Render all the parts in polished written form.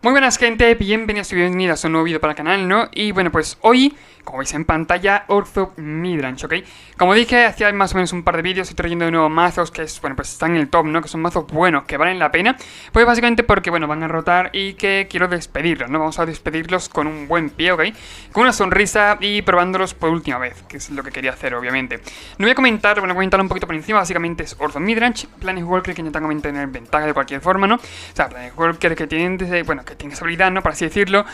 Muy buenas gente, bienvenidos y bienvenidas a un nuevo vídeo para el canal, ¿no? Y bueno, pues hoy, como veis en pantalla, Ortho Midrange, ¿ok? Como dije, hacía más o menos un par de vídeos, estoy trayendo de nuevo mazos que es, bueno, pues están en el top, ¿no? Que son mazos buenos, que valen la pena. Pues básicamente porque, bueno, van a rotar y que quiero despedirlos, ¿no? Vamos a despedirlos con un buen pie, ¿ok? Con una sonrisa y probándolos por última vez, que es lo que quería hacer, obviamente. No voy a comentar, bueno, voy a comentar un poquito por encima, básicamente es Ortho Midrange, Planetwalker que intentan tener ventaja de cualquier forma, ¿no? O sea, Planetwalker que tienen, bueno, que tiene esa habilidad, ¿no? Por así decirlo,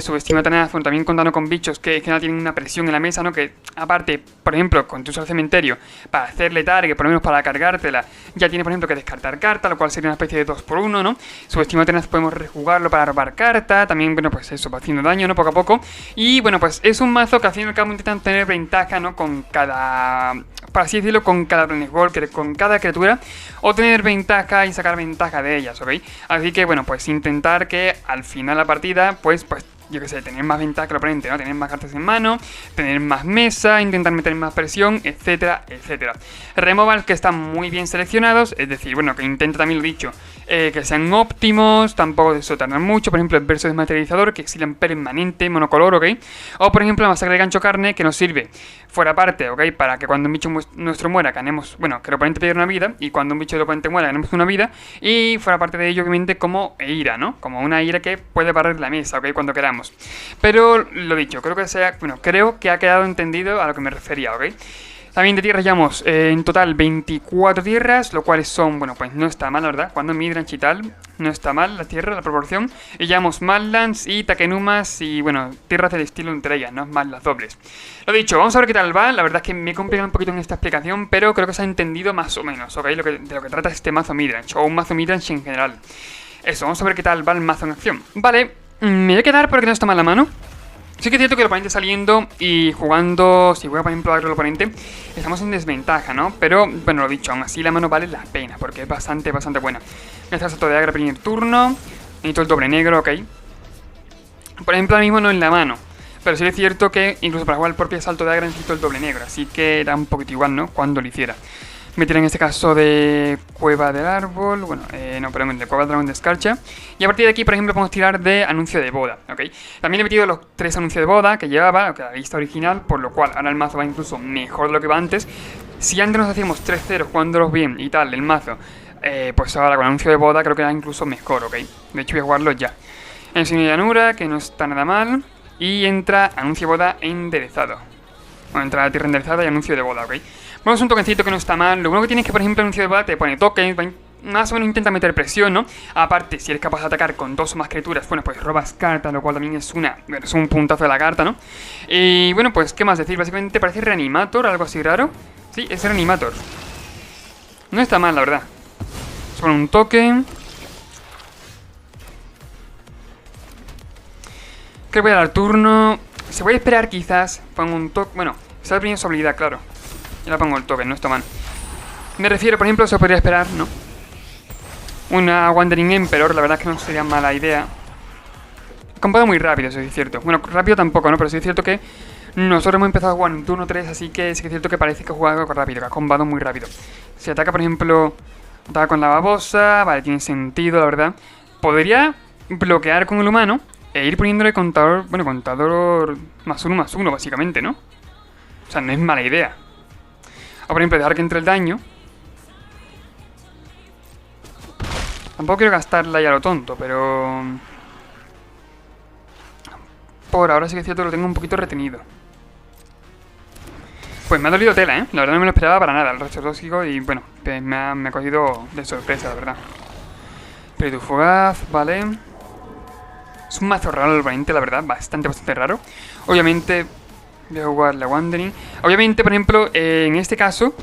subestima tenaz, bueno, también contando con bichos que en general tienen una presión en la mesa, ¿no? Que aparte, por ejemplo, con tu uso al cementerio, para hacerle target, por lo menos para cargártela, ya tiene, por ejemplo, que descartar carta, lo cual sería una especie de 2x1, ¿no? Subestima tenaz podemos rejugarlo para robar carta, también, bueno, pues eso, va haciendo daño, ¿no? Poco a poco. Y bueno, pues es un mazo que al fin y al cabo intentan tener ventaja, ¿no? Con cada, por así decirlo, con cada Planetwalker, con cada criatura, o tener ventaja y sacar ventaja de ellas, ¿ok? Así que, bueno, pues intentar que al final de la partida, pues yo que sé, tener más ventaja que el oponente, ¿no? Tener más cartas en mano, tener más mesa, intentar meter más presión, etcétera, etcétera. Removals que están muy bien seleccionados, es decir, bueno, que intenta también lo dicho, que sean óptimos, tampoco de eso tardan mucho, por ejemplo el verso desmaterializador, que exilan permanente, monocolor, ¿ok? O por ejemplo la masacre de gancho carne, que nos sirve fuera parte, ¿ok? Para que cuando un bicho nuestro muera, ganemos, bueno, que el oponente pierda una vida, y cuando un bicho del oponente muera, ganemos una vida, y fuera parte de ello, obviamente, como ira, ¿no? Como una ira que puede barrer la mesa, ¿ok? Cuando queramos. Pero lo dicho, creo que ha quedado entendido a lo que me refería, ¿ok? También de tierras llevamos en total 24 tierras, lo cual son, bueno, pues no está mal, la verdad. Cuando Midrange y tal, no está mal la tierra, la proporción. Y llevamos Madlands y Takenumas y, bueno, tierras del estilo entre ellas, no más las dobles. Lo dicho, vamos a ver qué tal va. La verdad es que me he complicado un poquito en esta explicación, pero creo que se ha entendido más o menos, ¿ok? De lo que trata este mazo Midrange, o un mazo Midrange en general. Eso, vamos a ver qué tal va el mazo en acción. Vale, me voy a quedar porque no está mal la mano. Sí que es cierto que el oponente saliendo y jugando, si juega por ejemplo agro el oponente, estamos en desventaja, ¿no? Pero, bueno, lo dicho, aún así la mano vale la pena, porque es bastante buena. Este salto de agro primer turno, necesito el doble negro, ok. Por ejemplo, ahora mismo no en la mano, pero sí es cierto que incluso para jugar el propio salto de agro necesito el doble negro, así que da un poquito igual, ¿no? Cuando lo hiciera. Me tiré en este caso de Cueva del Árbol, bueno, no, perdón, de Cueva del Dragón de Escarcha. Y a partir de aquí, por ejemplo, podemos tirar de Anuncio de Boda, ¿ok? También he metido los 3 anuncios de boda que llevaba, la lista original, por lo cual ahora el mazo va incluso mejor de lo que va antes. Si antes nos hacíamos 3-0 jugándolos bien y tal, el mazo, pues ahora con anuncio de boda creo que era incluso mejor, ¿ok? De hecho voy a jugarlo ya. Enseño de llanura, que no está nada mal. Y entra anuncio de boda enderezado. Bueno, entra la tierra enderezada y anuncio de boda, ¿ok? Bueno, es un tokencito que no está mal. Lo bueno que tiene es que, por ejemplo, el anuncio de boda te pone tokens, más o menos intenta meter presión, ¿no? Aparte, si eres capaz de atacar con 2 o más criaturas, bueno, pues robas cartas, lo cual también es un puntazo de la carta, ¿no? Y bueno, pues, ¿qué más decir? Básicamente parece Reanimator, algo así raro. Sí, es Reanimator. No está mal, la verdad. Se pone un token. Creo que voy a dar turno. Se voy a esperar quizás. Pongo un token. Bueno, está aprendiendo su habilidad, claro. Ya la pongo el token, no está mal. Me refiero, por ejemplo, se podría esperar, ¿no? Una Wandering Emperor, la verdad es que no sería mala idea. Combado muy rápido, eso sí es cierto. Bueno, rápido tampoco, ¿no? Pero sí es cierto que nosotros hemos empezado a jugar en turno 3, así que sí que es cierto que parece que ha jugado rápido, que ha combado muy rápido. Si ataca, por ejemplo, ataca con la babosa, vale, tiene sentido, la verdad. Podría bloquear con el humano e ir poniéndole contador, bueno, contador +1/+1, básicamente, ¿no? O sea, no es mala idea. O por ejemplo, dejar que entre el daño. Tampoco quiero gastarla ya a lo tonto, pero por ahora sí que es cierto que lo tengo un poquito retenido. Pues me ha dolido tela, ¿eh? La verdad no me lo esperaba para nada, el racho tóxico. Y bueno, me ha cogido de sorpresa, la verdad. Espíritu fugaz, vale. Es un mazo raro el oponente, la verdad, bastante raro. Obviamente voy a jugar la Wandering. Obviamente, por ejemplo, en este caso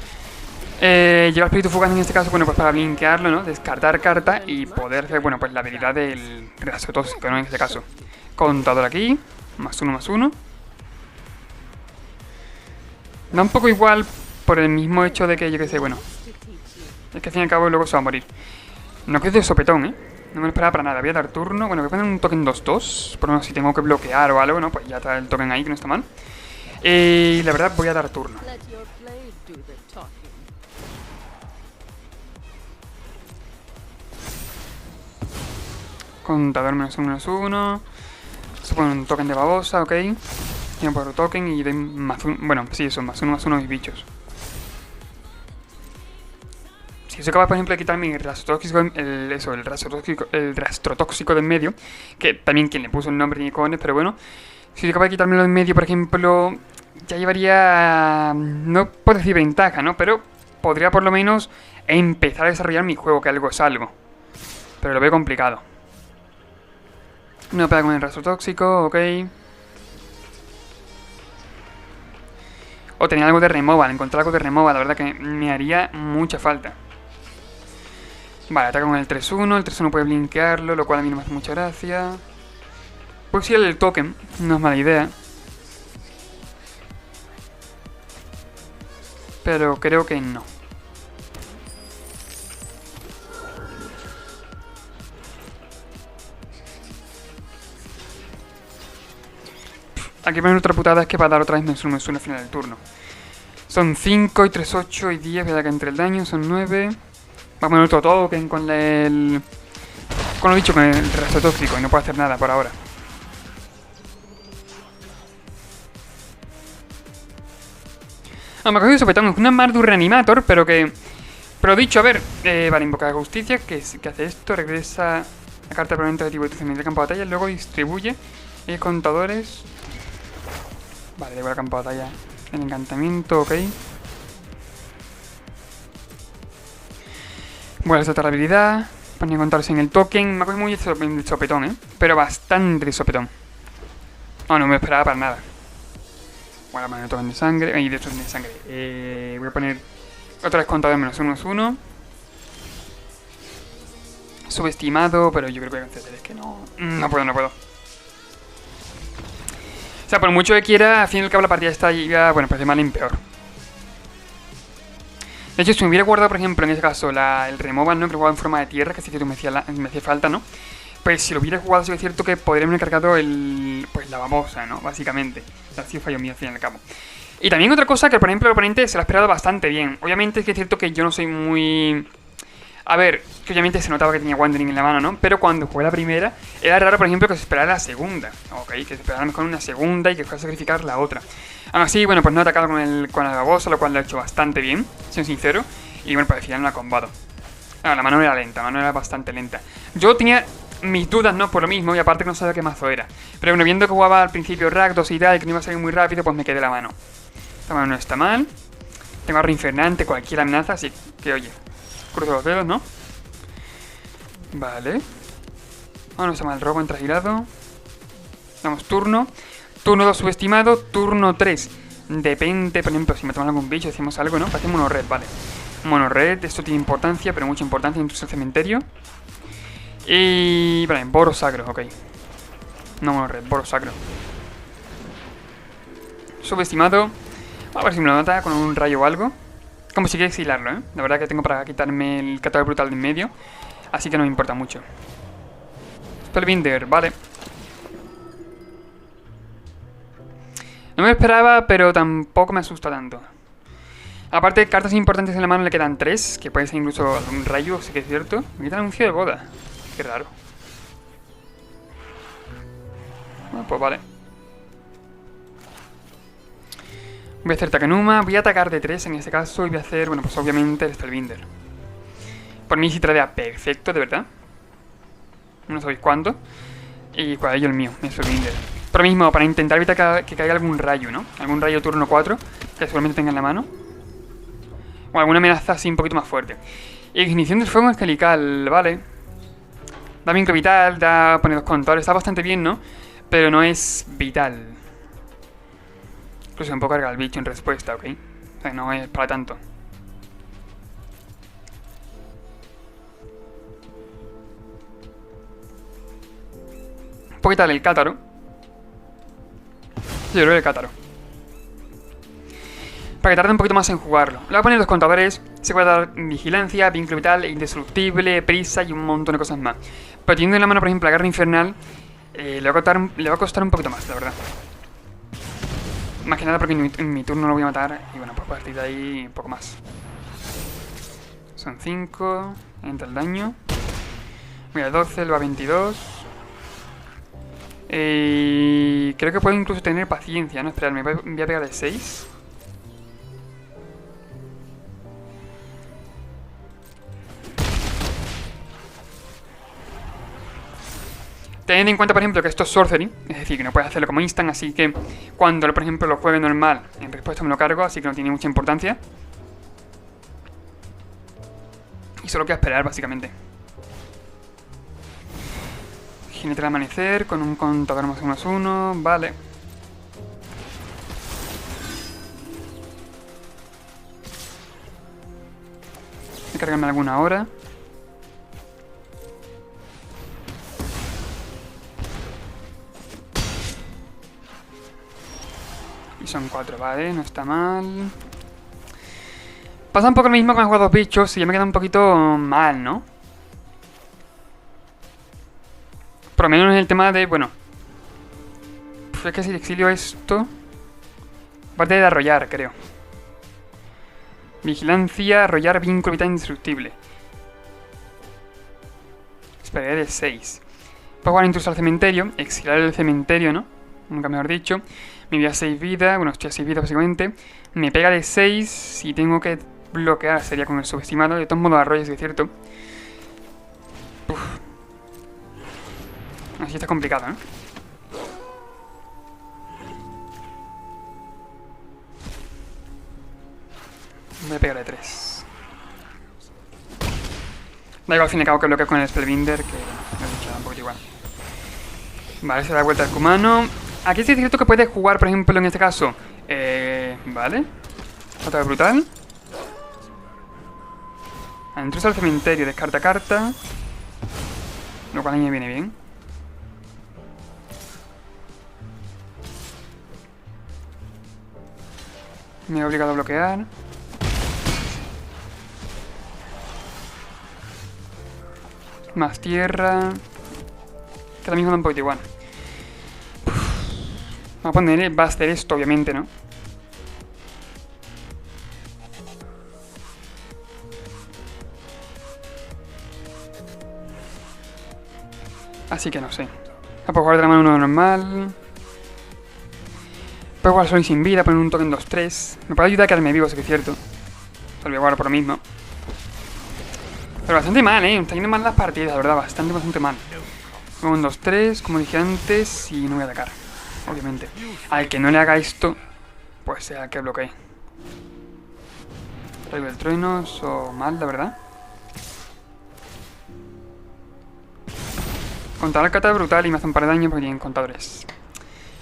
lleva espíritu fugaz en este caso, bueno, pues para blinkearlo, ¿no? Descartar carta y poder hacer, bueno, pues la habilidad del raso tóxico, ¿no? En este caso. Contador aquí, +1/+1. Da un poco igual por el mismo hecho de que, yo que sé, bueno, es que al fin y al cabo luego se va a morir. No que es de sopetón, ¿eh? No me lo esperaba para nada. Voy a dar turno. Bueno, voy a poner un token 2/2. Por lo menos si tengo que bloquear o algo, ¿no? Pues ya está el token ahí, que no está mal. Y la verdad voy a dar turno. Contador -1/-1. Se pone un token de babosa, ok. Tiene por token y de más un, bueno, sí, eso, +1/+1 a mis bichos. Si soy capaz, por ejemplo, de quitarme el rastro tóxico, el rastro tóxico de en medio, que también quien le puso el nombre ni cojones, pero bueno, si soy capaz de quitármelo de en medio, por ejemplo, ya llevaría, no puedo decir ventaja, ¿no? Pero podría por lo menos empezar a desarrollar mi juego, que algo es algo. Pero lo veo complicado. No pega con el rastro tóxico, ok. O tenía algo de removal, encontrar algo de removal, la verdad que me haría mucha falta. Vale, ataca con el 3-1, el 3-1 puede blinkearlo, lo cual a mí no me hace mucha gracia. Puedo usar el token, no es mala idea. Pero creo que no. Aquí poner otra putada es que va a dar otra vez -1/-1 al final del turno. Son 5 y 3, 8 y 10, ¿verdad? Que entre el daño son 9. Va a poner otro token con el... Con lo dicho, con el rastro tóxico y no puedo hacer nada por ahora. Me ha cogido sopetón, es una Mardu Reanimator, pero que... Pero dicho, a ver, vale, invocar justicia, que hace esto, regresa la carta permanente de tipo de del campo de batalla, luego distribuye contadores. Vale, devuelve al campo de batalla el encantamiento, ok. Voy a saltar la habilidad, poner contadores en el token, me ha cogido muy de sopetón, pero bastante de sopetón. No me esperaba para nada. Voy a poner el token de sangre, de token de sangre, voy a poner otra vez contador -1/-1. Subestimado, pero yo creo que voy a conceder, es que no puedo. O sea, por mucho que quiera, al fin y al cabo la partida está ya, bueno, pues de mal en peor. De hecho, si me hubiera guardado, por ejemplo, en ese caso, el removal, ¿no? Que lo jugaba en forma de tierra, que sí que me hacía falta, ¿no? Pues si lo hubiera jugado, sí que es cierto que podría haberme cargado pues la babosa, ¿no? Básicamente. Ha sido fallo mío, al fin y al cabo. Y también otra cosa que, por ejemplo, el oponente se lo ha esperado bastante bien. Obviamente es que es cierto que yo no soy muy... A ver, que obviamente se notaba que tenía Wandering en la mano, ¿no? Pero cuando jugué la primera, era raro, por ejemplo, que se esperara la segunda. Ok, que se esperara mejor una segunda y que fuera a sacrificar la otra. Aún así, bueno, pues no he atacado con la babosa, lo cual lo he hecho bastante bien, siendo sincero. Y bueno, pues al final no ha combado. La mano era lenta, la mano era bastante lenta. Yo tenía mis dudas, ¿no? Por lo mismo, y aparte que no sabía qué mazo era. Pero bueno, viendo que jugaba al principio Rakdos y tal, y que no iba a salir muy rápido, pues me quedé la mano. Esta mano no está mal. Tengo a Reinfernante, cualquier amenaza, así que oye, cruzo los dedos, ¿no? Vale. No está mal, robo en trasgirado. Damos turno. Turno 2 subestimado, turno 3. Depende, por ejemplo, si matamos algún bicho, hacemos algo, ¿no? Hacemos mono red, vale. Mono red, esto tiene importancia, pero mucha importancia, incluso el cementerio. Y... vale, Boro Sacro, ok. No mono red, Boro Sacro. Subestimado. A ver si me lo mata con un rayo o algo. Como si quiere exilarlo, ¿eh? La verdad que tengo para quitarme el catálogo brutal de en medio. Así que no me importa mucho. Spellbinder, vale. No me esperaba, pero tampoco me asusta tanto. Aparte, cartas importantes en la mano le quedan 3, que puede ser incluso un rayo, sí que es cierto. Me quita el anuncio de boda. Qué raro. Bueno, pues vale. Voy a hacer Takenuma, voy a atacar de 3 en este caso y voy a hacer, bueno, pues obviamente el Spellbinder. Por mí sí tradea perfecto, de verdad. No sabéis cuánto. Y cuál es el mío, mi Spellbinder. Por lo mismo, para intentar evitar que caiga algún rayo, ¿no? Algún rayo turno 4, que seguramente tenga en la mano. O alguna amenaza así un poquito más fuerte. Ignición del fuego angelical, vale. Da vincro vital, da pone 2 contadores, está bastante bien, ¿no? Pero no es vital. Incluso me puedo cargar al bicho en respuesta, ¿ok? O sea, no es para tanto. Puedo quitarle el cátaro. Sí, yo creo el cátaro. Para que tarde un poquito más en jugarlo. Le voy a poner 2 contadores. Se puede dar vigilancia, vínculo vital, indestructible, prisa y un montón de cosas más. Pero teniendo en la mano, por ejemplo, la garra infernal, le va a costar un poquito más, la verdad. Más que nada porque en mi turno lo voy a matar. Y bueno, pues a partir de ahí un poco más. Son 5. Entra el daño. Voy a 12, lo a 22. Creo que puedo incluso tener paciencia, ¿no? Esperad, me voy a pegar el 6. Teniendo en cuenta, por ejemplo, que esto es Sorcery, es decir, que no puedes hacerlo como instant, así que cuando, por ejemplo, lo juegue normal, en respuesta me lo cargo, así que no tiene mucha importancia. Y solo queda esperar, básicamente. Jinete del amanecer, con un contador +1, vale. Voy a cargarme alguna hora. Y son 4, vale, no está mal. Pasa un poco lo mismo con jugar 2 bichos y ya me queda un poquito mal, ¿no? Por lo menos en el tema de, bueno... Pues es que si le exilio esto... Aparte de arrollar, creo. Vigilancia, arrollar, vínculo vital indestructible. Esperaré de 6. Puedo jugar intruso al cementerio, exiliar el cementerio, ¿no? Nunca mejor dicho. Me voy a 6 vidas, bueno, estoy a 6 vidas básicamente. Me pega de 6, si tengo que bloquear sería con el subestimado. De todos modos arroyo, si es cierto. Uf. Así está complicado, ¿eh? Voy a pegarle 3. Da igual al fin y al cabo que bloqueo con el Spellbinder, que me he dicho un poquito igual. Vale, se da vuelta el Kumano. Aquí sí es cierto que puedes jugar, por ejemplo, en este caso. Vale. Otra brutal. Intruso al cementerio, descarta carta. Lo cual a mí me viene bien. Me he obligado a bloquear. Más tierra. Que ahora mismo da un poquito igual. Vamos a poner Buster esto, obviamente, ¿no? Así que no sé. Puedo jugar de la mano uno normal. Puedo jugar solo y sin vida, poner un token 2-3. Me puede ayudar a quedarme vivo, eso que es cierto. Solo voy a jugar por lo mismo. Pero bastante mal, está yendo mal las partidas, la verdad, bastante mal. Pongo un 2-3, como dije antes, y no voy a atacar, obviamente. Al que no le haga esto, pues sea que bloquee. Traigo el trueno, o mal, la verdad. Contador cata brutal y me hace un par de daño porque tienen contadores.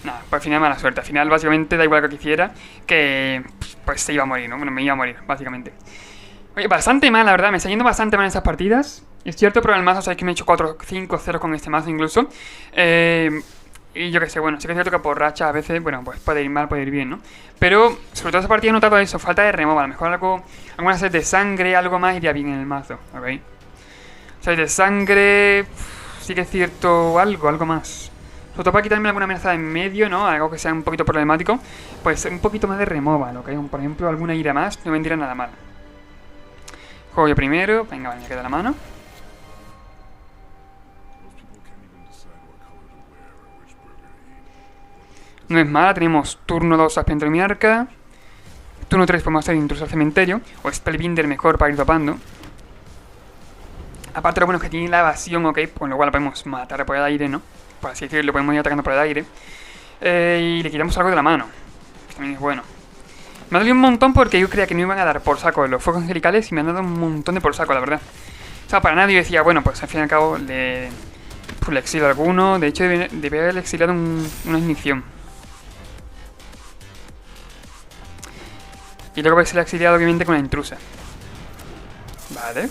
Nada, pues al final mala suerte. Al final básicamente da igual lo que hiciera, que pues se iba a morir, ¿no? Bueno, me iba a morir, básicamente. Oye, bastante mal, la verdad, me está yendo bastante mal en esas partidas. Es cierto, pero el mazo, sabéis que me he hecho 4-5-0 con este mazo incluso. Y yo qué sé, bueno, sí que es cierto que por racha a veces, bueno, pues puede ir mal, puede ir bien, ¿no? Pero sobre todo esa partida he notado eso, falta de remova. A lo mejor alguna sed de sangre, algo más iría bien en el mazo, ¿ok? Sed de sangre, sí que es cierto, algo más. Sobre todo para quitarme alguna amenaza en medio, ¿no? Algo que sea un poquito problemático. Pues un poquito más de remova, ¿ok? Por ejemplo, alguna ira más, no vendría nada mal. Juego yo primero, venga, me queda la mano. No es mala, tenemos turno 2 Aspirante de mi arca. Turno 3 podemos hacer intruso al cementerio. O Spellbinder mejor para ir topando. Aparte lo bueno es que tiene la evasión, ok, con lo cual lo podemos matar por el aire, ¿no? Por así decirlo, lo podemos ir atacando por el aire. Y le quitamos algo de la mano. Que también es bueno. Me ha dolido un montón porque yo creía que no iban a dar por saco los fuegos angelicales y me han dado un montón de por saco, la verdad. O sea, para nadie yo decía, bueno, pues al fin y al cabo le exilio a alguno. De hecho, debe haber exiliado una ignición. Y luego se le ha exiliado obviamente con la intrusa. Vale.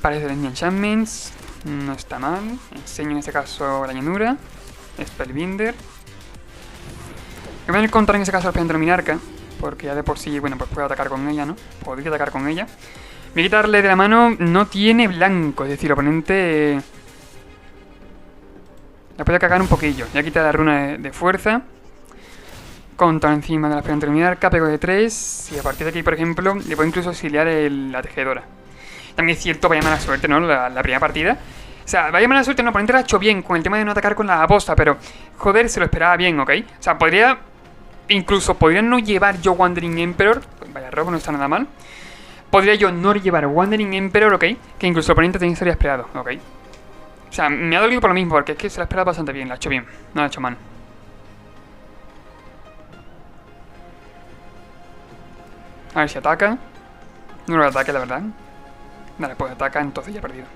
Parece de enchantments. No está mal. Enseño en este caso la llanura. Spellbinder. Voy a encontrar en ese caso al Aspirante de mi arca. Porque ya de por sí, bueno, pues puedo atacar con ella, ¿no? Podría atacar con ella. Voy a quitarle de la mano. No tiene blanco. Es decir, el oponente la puede cagar un poquillo. Ya quita la runa de fuerza. Contra encima de la Aspirante de mi arca. Pego de 3. Y a partir de aquí, por ejemplo, le puedo incluso auxiliar la tejedora. También es cierto, vaya mala suerte, ¿no? La primera partida. O sea, vaya mala suerte, no, oponente lo ha hecho bien con el tema de no atacar con la bosta, pero joder, se lo esperaba bien, ¿ok? O sea, podría... Incluso podría no llevar yo Wandering Emperor. Vaya, robo, no está nada mal. Podría yo no llevar Wandering Emperor, ¿ok? Que incluso el oponente también estaría esperado, ¿ok? O sea, me ha dolido por lo mismo, porque es que se lo ha esperado bastante bien, lo ha hecho bien, no lo ha hecho mal. A ver si ataca. No lo ataque, la verdad. Vale, pues ataca, entonces ya he perdido.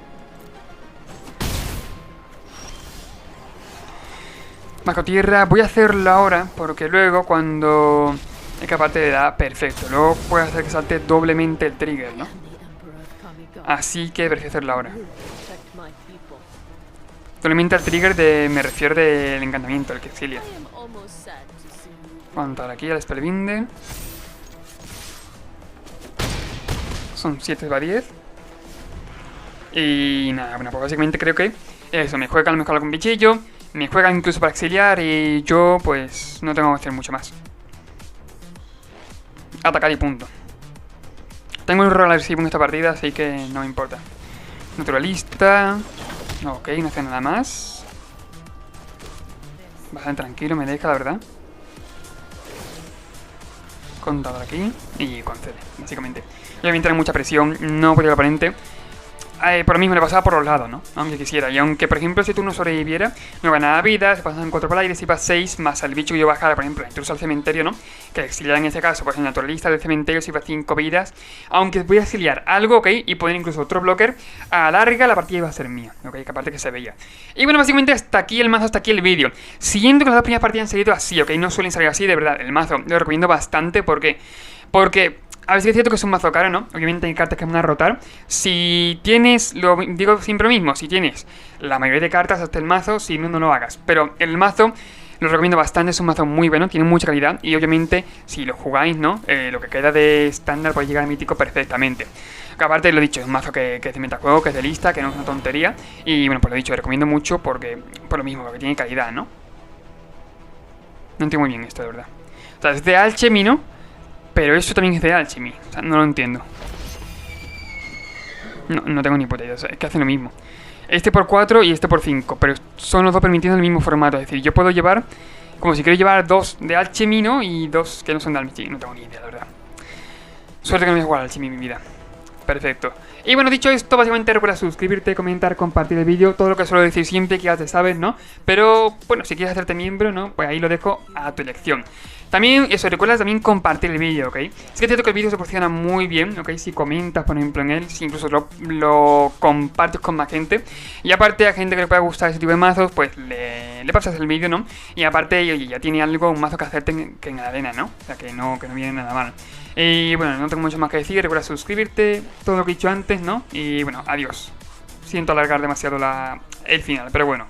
Bajo tierra, voy a hacerlo ahora, porque luego cuando... Es que aparte le da perfecto. Luego puede hacer que salte doblemente el trigger, ¿no? Así que prefiero hacerlo ahora. Doblemente el trigger de... Me refiero del encantamiento, el que exilia. Aguantar aquí al Spellbinder. Son 7 va 10. Y nada, bueno, pues básicamente creo que eso, me juega a lo mejor algún bichillo, me juega incluso para exiliar y yo pues no tengo que hacer mucho más. Atacar y punto. Tengo un rol agresivo en esta partida, así que no me importa. Naturalista. Ok, no hace nada más. Bastante tranquilo, me deja, la verdad. Contador aquí y concede, básicamente. Obviamente hay mucha presión, no por el oponente. Por lo mismo le pasaba por los lados, ¿no? Aunque quisiera. Y aunque, por ejemplo, si tú no sobreviviera, no ganaba vida, se pasan 4 por el aire, se iba 6, más al bicho que yo bajara, por ejemplo, incluso al cementerio, ¿no? Que exiliar en ese caso, pues el naturalista del cementerio se iba 5 vidas. Aunque voy a exiliar algo, ¿ok? Y poner incluso otro blocker, a larga la partida iba a ser mía, ¿ok? Que aparte que se veía. Y bueno, básicamente hasta aquí el mazo, hasta aquí el vídeo. Siguiendo que las dos primeras partidas han salido así, ¿ok? No suelen salir así, de verdad. El mazo lo recomiendo bastante, ¿por qué? Porque... A ver, sí es cierto que es un mazo caro, ¿no? Obviamente hay cartas que van a rotar. Si tienes, lo digo siempre lo mismo, si tienes la mayoría de cartas hasta el mazo, si no, no lo hagas. Pero el mazo lo recomiendo bastante, es un mazo muy bueno, tiene mucha calidad. Y obviamente, si lo jugáis, ¿no? Lo que queda de estándar puede llegar a mítico perfectamente. Que aparte, lo he dicho, es un mazo que es de metajuego, que es de lista, que no es una tontería. Y bueno, pues lo he dicho, lo recomiendo mucho porque, por lo mismo, porque tiene calidad, ¿no? No entiendo muy bien esto, de verdad. O sea, es de Alchemy, ¿no? Pero eso también es de Alchemy. O sea, no lo entiendo. No tengo ni puta idea. O sea, es que hacen lo mismo. Este por 4 y este por 5. Pero son los dos permitiendo el mismo formato. Es decir, yo puedo llevar... Como si quiero llevar 2 de Alchemy, ¿no? Y 2 que no son de Alchemy. No tengo ni idea, la verdad. Suerte que no voy a jugar Alchemy en mi vida. Perfecto. Y bueno, dicho esto, básicamente recuerda suscribirte, comentar, compartir el vídeo. Todo lo que suelo decir siempre, que ya te sabes, ¿no? Pero, bueno, si quieres hacerte miembro, ¿no? Pues ahí lo dejo a tu elección. También, eso, recuerda también compartir el vídeo, ¿ok? Sí que es cierto que el vídeo se posiciona muy bien, ¿ok? Si comentas, por ejemplo, en él, si incluso lo compartes con más gente. Y aparte, a gente que le pueda gustar ese tipo de mazos, pues le pasas el vídeo, ¿no? Y aparte, oye, ya tiene algo, un mazo que hacerte que en la arena, ¿no? O sea, que no viene nada mal. Y bueno, no tengo mucho más que decir, recuerda suscribirte, todo lo que he dicho antes, ¿no? Y bueno, adiós. Siento alargar demasiado el final, pero bueno.